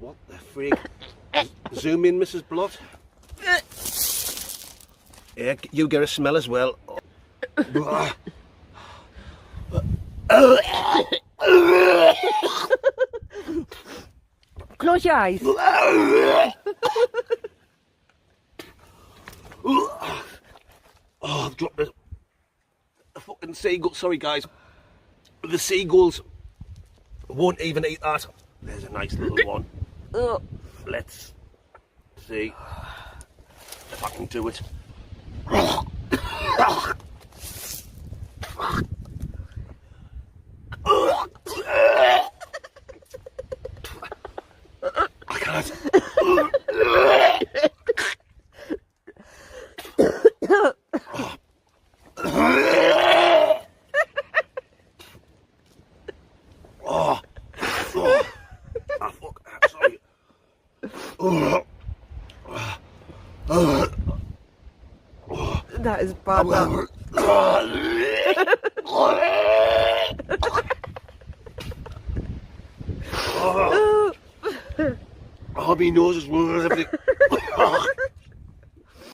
What the freak? Zoom in, Mrs. Blot. Yeah, you get a smell as well. Close your eyes. Oh, I've dropped the fucking seagull. Sorry, guys. The seagulls won't even eat that. There's a nice little one. Let's see if I can do it. I can't. Sorry. That is bad. Oh, my nose is running everything.